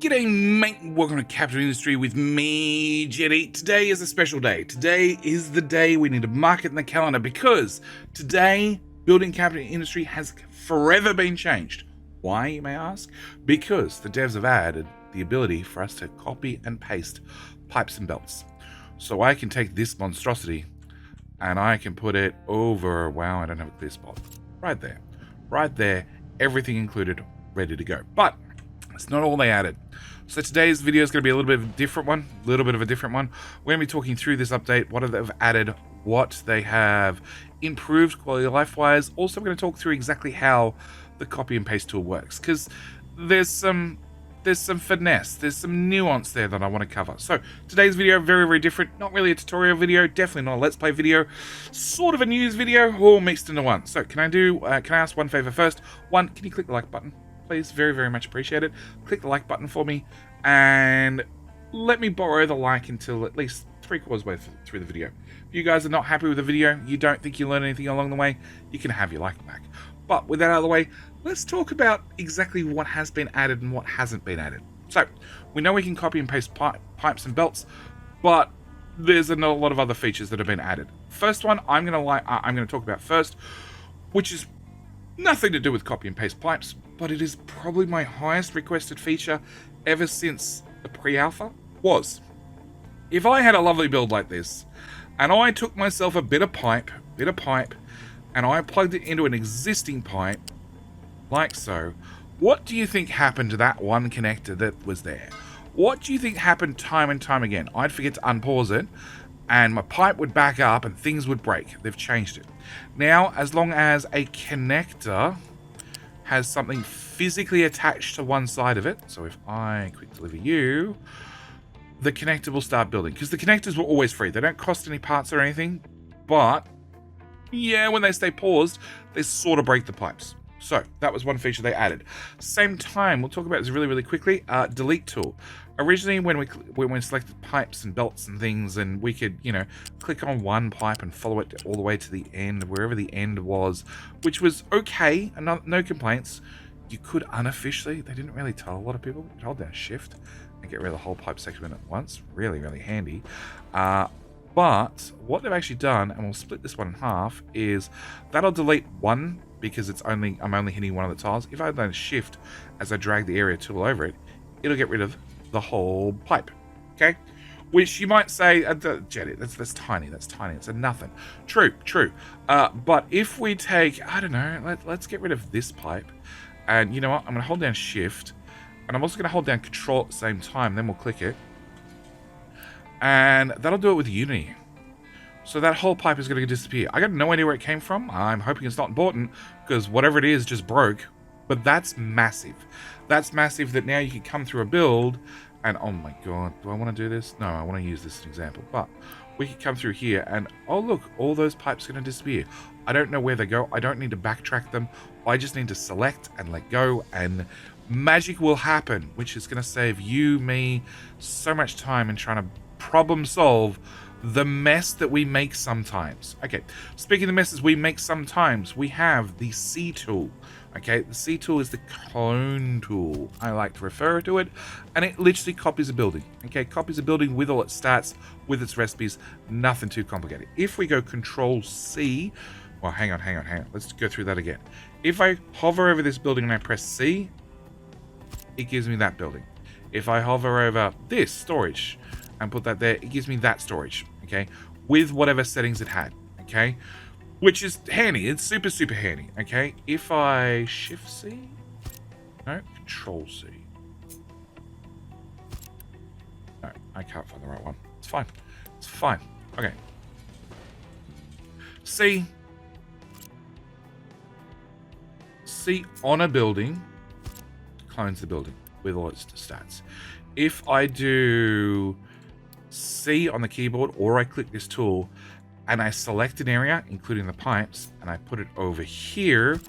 G'day mate, welcome to Capital Industry with me, Jetty. Today is a special day. Today is the day we need to mark it in the calendar because today, building Capital Industry has forever been changed. Why, you may ask? Because the devs have added the ability for us to copy and paste pipes and belts. So I can take this monstrosity and I can put it over, wow, I don't have a clear spot. Right there, everything included, ready to go. But it's not all they added. So today's video is going to be a little bit of a different one. We're going to be talking through this update, what they've added, what they have improved quality of life wise. Also, we're going to talk through exactly how the copy and paste tool works, because there's some finesse, there's some nuance there that I want to cover. So today's video, very, very different. Not really a tutorial video, definitely not a let's play video, sort of a news video, all mixed into one. So can I ask one favor first? One, can you click the like button? Please, very, very much appreciate it. Click the like button for me and let me borrow the like until at least 3/4 way through the video. If you guys are not happy with the video, you don't think you learned anything along the way, you can have your like back. But with that out of the way, let's talk about exactly what has been added and what hasn't been added. So we know we can copy and paste pipes and belts, but there's a lot of other features that have been added. First one I'm going to talk about first, which is nothing to do with copy and paste pipes, but it is probably my highest requested feature ever since the pre-alpha, was if I had a lovely build like this and I took myself a bit of pipe and I plugged it into an existing pipe like so, what do you think happened to that one connector that was there? What do you think happened time and time again? I'd forget to unpause it and my pipe would back up and things would break. They've changed it. Now, as long as a connector has something physically attached to one side of it, so if I quick deliver you, the connector will start building, because the connectors were always free. They don't cost any parts or anything, but yeah, when they stay paused, they sort of break the pipes. So that was one feature they added. Same time, we'll talk about this really, really quickly. Delete tool. Originally, when we selected pipes and belts and things, and we could, click on one pipe and follow it all the way to the end, wherever the end was, which was okay, and no complaints. You could unofficially, they didn't really tell a lot of people, you could hold down shift and get rid of the whole pipe segment at once. Really, really handy. But what they've actually done, and we'll split this one in half, is that'll delete one because I'm only hitting one of the tiles. If I then shift as I drag the area tool over it, it'll get rid of the whole pipe. Okay, which you might say, Jetty, that's tiny. It's a nothing. True. But if we take, I don't know, let's get rid of this pipe, and you know what? I'm going to hold down shift, and I'm also going to hold down control at the same time. Then we'll click it, and that'll do it with Unity. So that whole pipe is going to disappear. I got no idea where it came from. I'm hoping it's not important, because whatever it is just broke. But that's massive. That's massive that now you can come through a build and, oh my god, do I want to do this? No, I want to use this as an example. But we can come through here and, oh look, all those pipes are going to disappear. I don't know where they go. I don't need to backtrack them. I just need to select and let go, and magic will happen, which is going to save you, me, so much time in trying to problem solve the mess that we make sometimes. Okay, speaking of the messes we make sometimes, we have the C tool. Okay, the C tool is the clone tool, I like to refer to it, and it literally copies a building. Okay, copies a building with all its stats, with its recipes, nothing too complicated. If we go Control C, well, hang on, let's go through that again. If I hover over this building and I press C, it gives me that building. If I hover over this storage and put that there, it gives me that storage, okay, with whatever settings it had, okay, which is handy. It's super, super handy, okay. If I Shift C, no, Control C, no, I can't find the right one. It's fine, okay. C on a building clones the building with all its stats. If I do C on the keyboard, or I click this tool and I select an area, including the pipes, and I put it over here,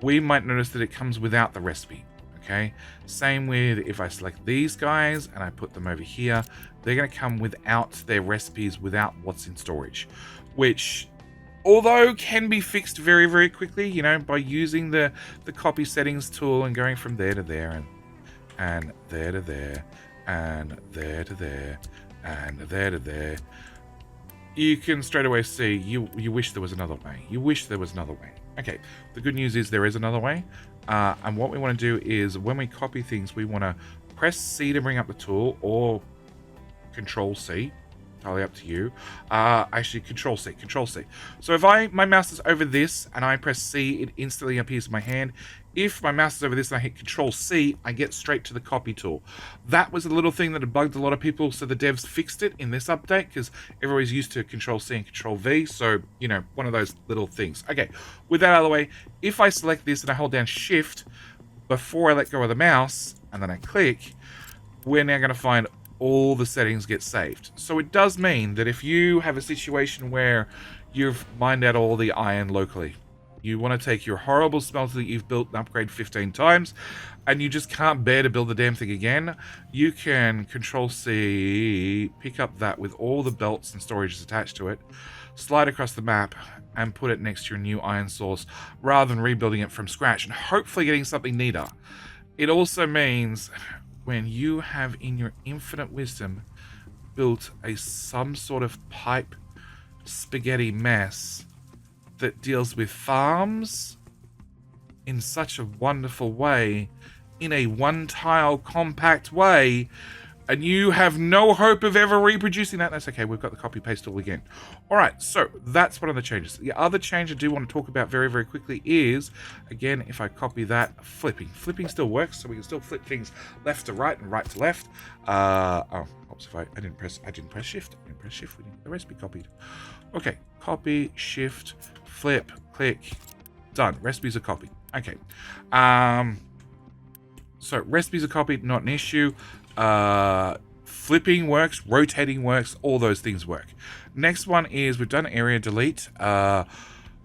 we might notice that it comes without the recipe. Okay, same with if I select these guys and I put them over here, they're going to come without their recipes, without what's in storage, which, although can be fixed very, very quickly, by using the copy settings tool and going from there to there and there to there, and there to there, and there to there. You can straight away see you wish there was another way. You wish there was another way. Okay, the good news is there is another way. And what we want to do is when we copy things, we want to press C to bring up the tool, or Control C. Entirely up to you. Actually, Control C. So if my mouse is over this and I press C, it instantly appears in my hand. If my mouse is over this and I hit Control C, I get straight to the copy tool. That was a little thing that had bugged a lot of people, so the devs fixed it in this update because everybody's used to Control C and Control V. So, you know, one of those little things. Okay, with that out of the way, if I select this and I hold down Shift before I let go of the mouse and then I click, we're now going to find all the settings get saved. So it does mean that if you have a situation where you've mined out all the iron locally, you want to take your horrible smelter that you've built and upgrade 15 times, and you just can't bear to build the damn thing again, you can Control C, pick up that with all the belts and storages attached to it, slide across the map, and put it next to your new iron source, rather than rebuilding it from scratch and hopefully getting something neater. It also means when you have in your infinite wisdom built some sort of pipe spaghetti mess that deals with farms in such a wonderful way, in a one-tile compact way, and you have no hope of ever reproducing that, that's okay, we've got the copy-paste tool again. Alright, so that's one of the changes. The other change I do want to talk about very, very quickly is, again, if I copy that, flipping. Flipping still works, so we can still flip things left to right and right to left. Oops, if I didn't press Shift. I didn't press Shift, we need the recipe copied. Okay, copy, Shift, flip, click, done. Recipes are copied. Okay. So recipes are copied, not an issue. Flipping works, rotating works, all those things work. Next one is we've done area delete.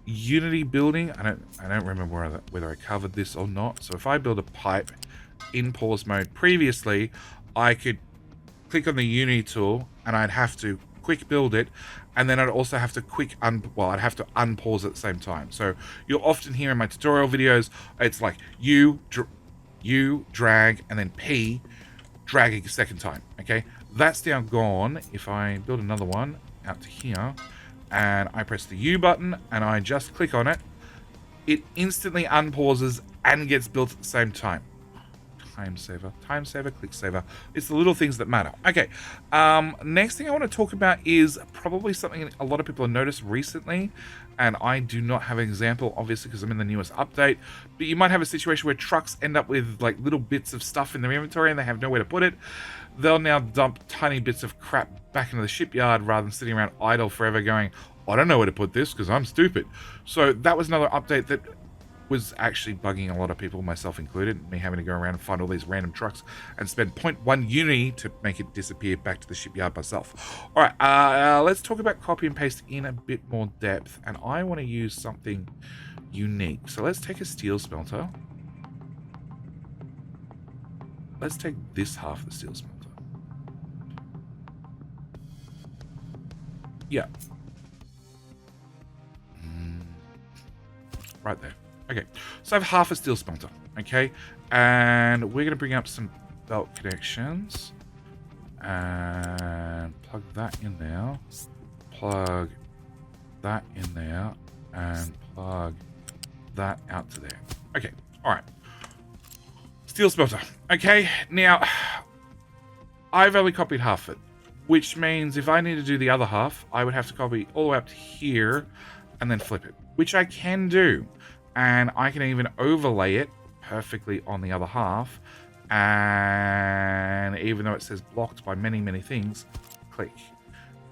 Unity building. I don't remember whether I covered this or not. So if I build a pipe in pause mode previously, I could click on the Unity tool and I'd have to quick build it, and then I'd also have to I'd have to unpause at the same time. So you'll often hear in my tutorial videos, it's like you drag and then P, dragging a second time. Okay, that's now gone. If I build another one out to here and I press the U button and I just click on it, it instantly unpauses and gets built at the same time. Time saver, click saver. It's the little things that matter. Okay, next thing I want to talk about is probably something a lot of people have noticed recently, and I do not have an example, obviously, because I'm in the newest update, but you might have a situation where trucks end up with like little bits of stuff in their inventory and they have nowhere to put it. They'll now dump tiny bits of crap back into the shipyard rather than sitting around idle forever going, I don't know where to put this because I'm stupid. So that was another update that was actually bugging a lot of people, myself included, me having to go around and find all these random trucks and spend 0.1 Unity to make it disappear back to the shipyard myself. All right, let's talk about copy and paste in a bit more depth, and I want to use something unique. So let's take a steel smelter. Let's take this half of the steel smelter. Yeah. Right there. Okay, so I have half a steel smelter, okay? And we're going to bring up some belt connections. And plug that in there. Plug that in there. And plug that out to there. Okay, alright. Steel smelter. Okay, now, I've only copied half of it, which means if I need to do the other half, I would have to copy all the way up to here and then flip it, which I can do. And I can even overlay it perfectly on the other half. And even though it says blocked by many, many things, click.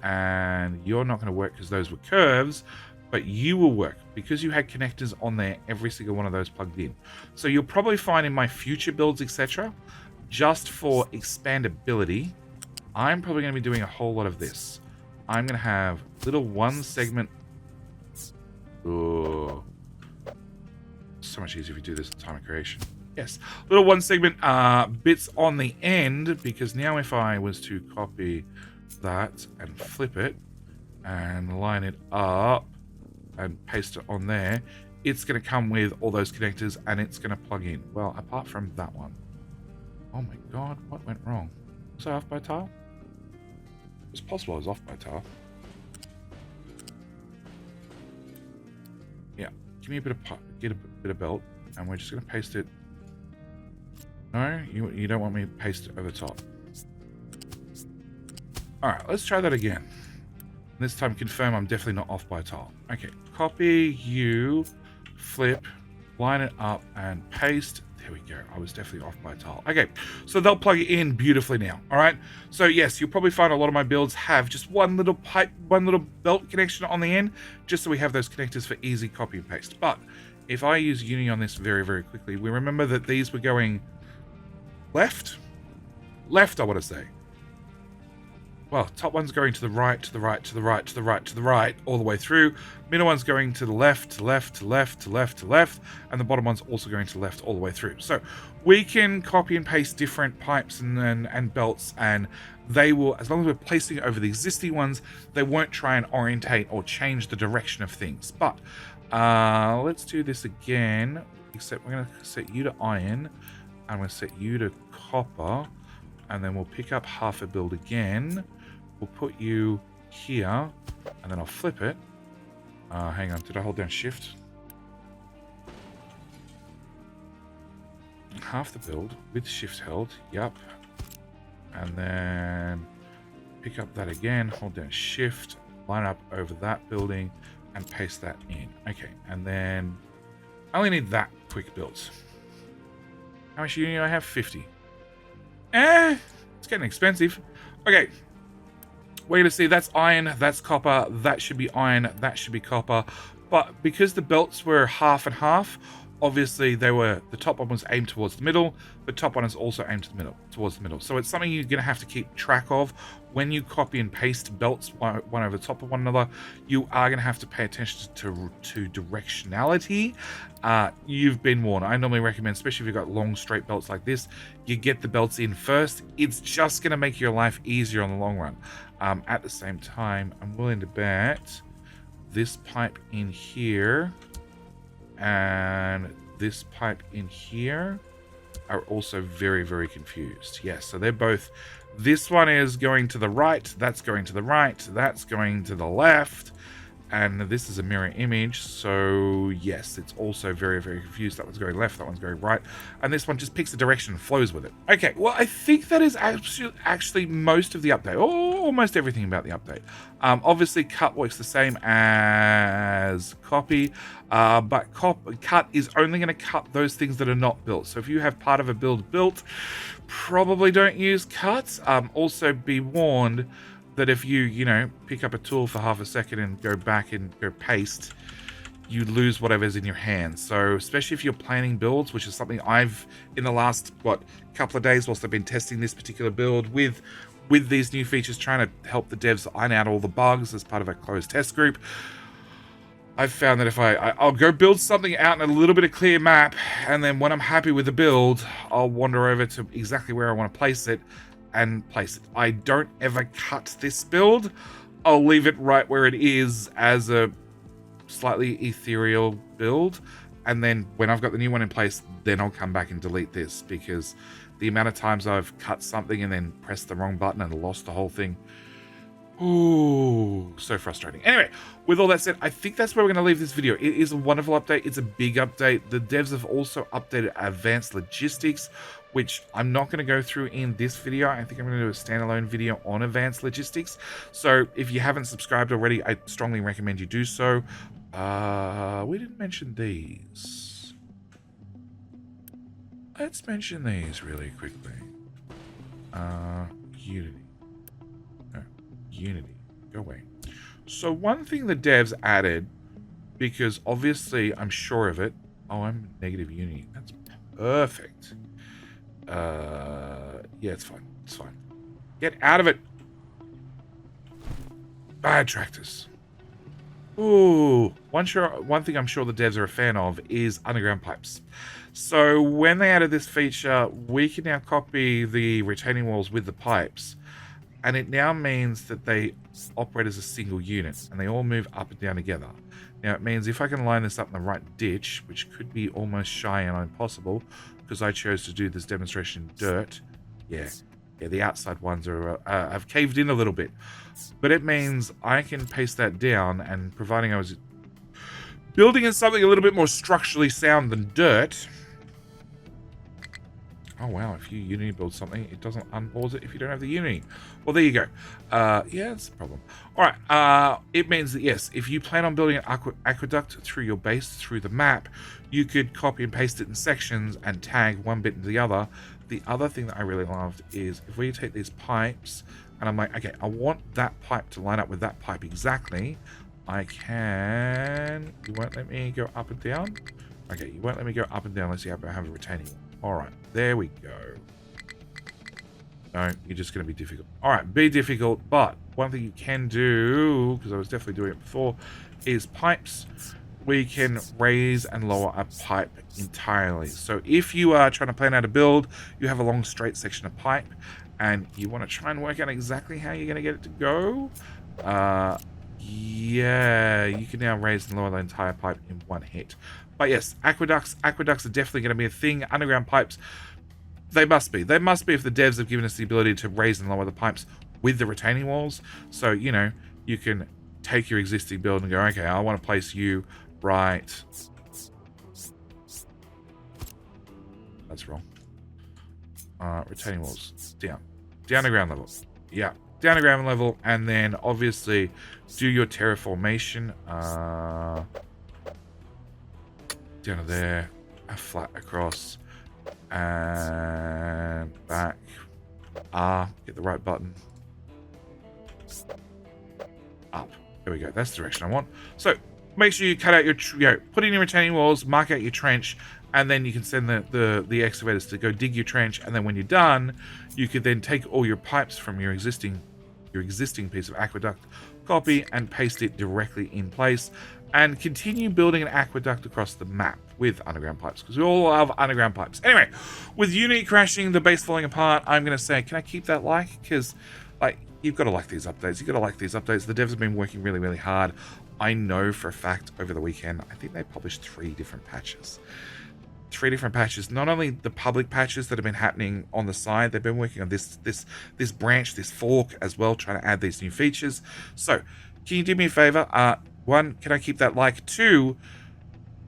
And you're not going to work because those were curves, but you will work because you had connectors on there, every single one of those plugged in. So you'll probably find in my future builds, etc., just for expandability, I'm probably going to be doing a whole lot of this. I'm going to have little one segment. Ooh. So much easier if you do this at time of creation. Yes, little one segment bits on the end, because now if I was to copy that and flip it and line it up and paste it on there, it's going to come with all those connectors and it's going to plug in. Well, apart from that one. Oh my god, what went wrong? Was I off by a tile? It's possible I was off by a tile. Yeah, give me a bit of get a bit of belt, and we're just gonna paste it. No, you don't want me to paste it over the top. All right, let's try that again. This time, confirm I'm definitely not off by a tile. Okay, copy, you, flip, line it up, and paste. There we go. I was definitely off by a tile. Okay, so they'll plug it in beautifully now. All right. So yes, you'll probably find a lot of my builds have just one little pipe, one little belt connection on the end, just so we have those connectors for easy copy and paste. But if I use Uni on this very, very quickly, we remember that these were going left, I want to say. Well, top one's going to the right, to the right, to the right, to the right, to the right, all the way through. Middle one's going to the left, to left, to left, to left, to left, and the bottom one's also going to the left all the way through. So we can copy and paste different pipes and belts, and they will, as long as we're placing it over the existing ones, they won't try and orientate or change the direction of things. But let's do this again, except we're going to set you to iron, and I'm going to set you to copper, and then we'll pick up half a build again. We'll put you here, and then I'll flip it. Hang on, did I hold down shift? Half the build with shift held, yep. And then pick up that again, hold down shift, line up over that building, and paste that in. Okay, and then I only need that quick build. How much uni do I have? 50. It's getting expensive. Okay. We're going to see that's iron, that's copper, that should be iron, that should be copper. But because the belts were half and half, obviously the top one was aimed towards the middle, the top one is also aimed to the middle, towards the middle. So it's something you're going to have to keep track of. When you copy and paste belts one over the top of one another, you are going to have to pay attention to directionality. You've been warned. I normally recommend, especially if you've got long straight belts like this, you get the belts in first. It's just going to make your life easier on the long run. At the same time, I'm willing to bet this pipe in here and this pipe in here are also very, very confused. Yes, so they're both, this one is going to the right, that's going to the right, that's going to the left, and this is a mirror image. So yes, it's also very, very confused. That one's going left, that one's going right, and this one just picks the direction and flows with it. Okay, well, I think that is actually most of the update, or almost everything about the update. Obviously, cut works the same as copy, but cut is only going to cut those things that are not built. So if you have part of a build built, probably don't use cut. Also, be warned that if you pick up a tool for half a second and go back and go paste, you lose whatever's in your hands. So especially if you're planning builds, which is something I've, in the last, couple of days whilst I've been testing this particular build with these new features, trying to help the devs iron out all the bugs as part of a closed test group, I've found that if I'll go build something out in a little bit of clear map, and then when I'm happy with the build, I'll wander over to exactly where I want to place it and place it. I don't ever cut this build. I'll leave it right where it is as a slightly ethereal build, and then when I've got the new one in place, then I'll come back and delete this, because the amount of times I've cut something and then pressed the wrong button and lost the whole thing. Ooh, so frustrating. Anyway, with all that said, I think that's where we're going to leave this video. It is a wonderful update. It's a big update. The devs have also updated advanced logistics, which I'm not going to go through in this video. I think I'm going to do a standalone video on advanced logistics. So if you haven't subscribed already, I strongly recommend you do so. We didn't mention these. Let's mention these really quickly. Unity. No, Unity. Go away. So one thing the devs added, because obviously I'm sure of it. Oh, I'm negative Unity. That's perfect. Yeah, it's fine. It's fine. Get out of it. Bad tractors. Ooh, one thing I'm sure the devs are a fan of is underground pipes. So when they added this feature, we can now copy the retaining walls with the pipes, and it now means that they operate as a single unit and they all move up and down together. Now it means if I can line this up in the right ditch, which could be almost shy and impossible, because I chose to do this demonstration in dirt. Yeah, the outside ones are have caved in a little bit. But it means I can paste that down, and providing I was building in something a little bit more structurally sound than dirt. Oh wow, if you Unity build something, it doesn't unpause it if you don't have the Unity. Well, there you go. Yeah, that's a problem. Alright, it means that yes, if you plan on building an aqueduct through your base, through the map, you could copy and paste it in sections and tag one bit into the other. The other thing that I really loved is if we take these pipes, and I'm like, okay, I want that pipe to line up with that pipe exactly. I can... You won't let me go up and down? Okay, you won't let me go up and down unless you have a retaining wall. Alright, there we go. No, you're just going to be difficult. Alright, be difficult, but one thing you can do, because I was definitely doing it before, is pipes. We can raise and lower a pipe entirely. So if you are trying to plan out a build, you have a long straight section of pipe, and you want to try and work out exactly how you're going to get it to go, yeah, you can now raise and lower the entire pipe in one hit. But yes, aqueducts are definitely going to be a thing. Underground pipes, they must be. They must be if the devs have given us the ability to raise and lower the pipes with the retaining walls. So, you know, you can take your existing build and go, okay, I want to place you right... That's wrong. Retaining walls, down to ground level. Yeah, down to ground level, and then obviously do your terraformation. Down to there, a flat across, and back. Get the right button. Up. There we go. That's the direction I want. So make sure you cut out your, put in your retaining walls, mark out your trench, and then you can send the excavators to go dig your trench. And then when you're done, you could then take all your pipes from your existing piece of aqueduct, copy and paste it directly in place, and continue building an aqueduct across the map with underground pipes, because we all love underground pipes. Anyway, with Unity crashing, the base falling apart, I'm going to say, can I keep that like? Because, like, you've got to like these updates. You've got to like these updates. The devs have been working really, really hard. I know for a fact over the weekend, I think they published 3 different patches. 3 different patches. Not only the public patches that have been happening on the side, they've been working on this branch, this fork as well, trying to add these new features. So, can you do me a favor? 1, can I keep that like? 2,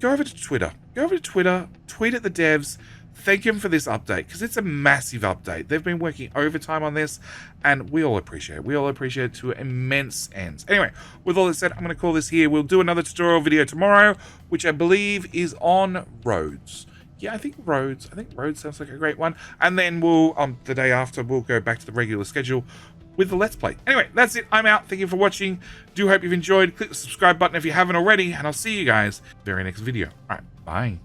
go over to Twitter. Go over to Twitter, tweet at the devs, thank them for this update, because it's a massive update. They've been working overtime on this, and we all appreciate it. We all appreciate it to immense ends. Anyway, with all that said, I'm going to call this here. We'll do another tutorial video tomorrow, which I believe is on roads. Yeah, I think roads. I think roads sounds like a great one. And then we'll, the day after, we'll go back to the regular schedule with the Let's Play. Anyway, that's it. I'm out. Thank you for watching. Do hope you've enjoyed. Click the subscribe button if you haven't already, and I'll see you guys very next video. All right, bye.